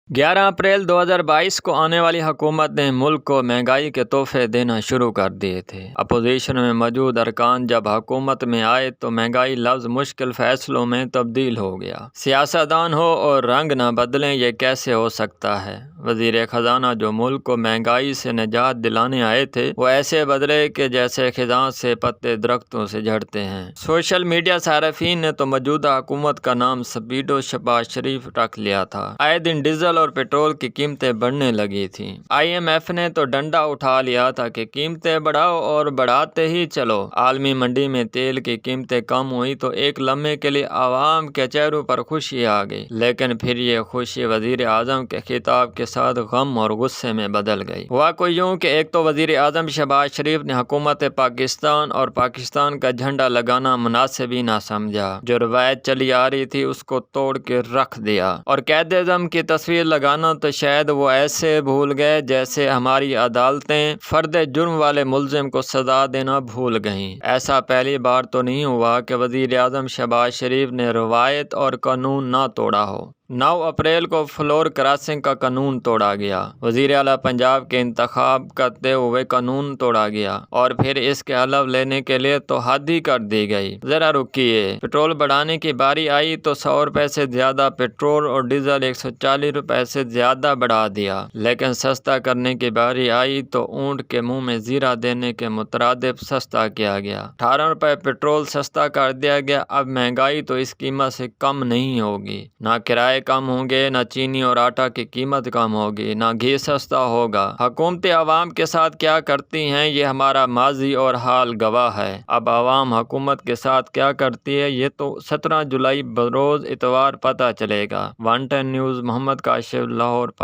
11 April 2022 کو آنے والی حکومت نے ملک کو مہنگائی کے تحفے دینا شروع کر دیے تھے۔ اپوزیشن میں موجود ارکان جب حکومت میں آئے تو مہنگائی لفظ مشکل فیصلوں میں تبدیل ہو گیا۔ سیاستدان ہو اور رنگ نہ بدلیں، یہ کیسے ہو سکتا ہے؟ وزیر خزانہ جو ملک کو مہنگائی سے نجات دلانے آئے تھے، وہ ایسے بدلے کہ جیسے خزاں سے پتے درختوں سے جھڑتے ہیں۔ سوشل میڈیا صارفین نے تو موجودہ حکومت کا نام سپیڈو شہباز شریف رکھ لیا تھا۔ آئے دن ڈیزل اور پیٹرول کی قیمتیں بڑھنے لگی تھیں۔ IMF نے تو ڈنڈا اٹھا لیا تھا کہ قیمتیں بڑھاؤ اور بڑھاتے ہی چلو۔ عالمی منڈی میں تیل کی قیمتیں کم ہوئی تو ایک لمحے کے لیے عوام کے چہروں پر خوشی آ گئی، لیکن پھر یہ خوشی وزیر اعظم کے خطاب کے ساتھ غم اور غصے میں بدل گئی۔ ہوا کوئی یوں کہ ایک تو وزیر اعظم شہباز شریف نے حکومت پاکستان اور پاکستان کا جھنڈا لگانا مناسب ہی نہ سمجھا۔ جو روایت چلی آ رہی تھی اس کو توڑ کے رکھ دیا، اور قائد اعظم کی تصویر لگانا تو شاید وہ ایسے بھول گئے جیسے ہماری عدالتیں فرد جرم والے ملزم کو سزا دینا بھول گئیں۔ ایسا پہلی بار تو نہیں ہوا کہ وزیر اعظم شہباز شریف نے روایت اور قانون نہ توڑا ہو۔ 9 اپریل کو فلور کراسنگ کا قانون توڑا گیا، وزیر اعلیٰ پنجاب کے انتخاب کرتے ہوئے قانون توڑا گیا، اور پھر اس کے حلف لینے کے لیے تو حد ہی کر دی گئی۔ ذرا رکیے، پیٹرول بڑھانے کی باری آئی تو 100 روپے سے زیادہ پیٹرول اور ڈیزل 140 روپے سے زیادہ بڑھا دیا، لیکن سستا کرنے کی باری آئی تو اونٹ کے منہ میں زیرہ دینے کے مترادف سستا کیا گیا۔ 18 روپے پیٹرول سستا کر دیا گیا۔ اب مہنگائی تو اس قیمت سے کم نہیں ہوگی، نہ کرائے کم ہوں گے، نہ چینی اور آٹا کی قیمت کم ہوگی، نہ گھی سستا ہوگا۔ حکومتیں عوام کے ساتھ کیا کرتی ہیں، یہ ہمارا ماضی اور حال گواہ ہے۔ اب عوام حکومت کے ساتھ کیا کرتی ہے، یہ تو 17 جولائی بروز اتوار پتہ چلے گا۔ 110 نیوز محمد کاشف، لاہور، پاکستان۔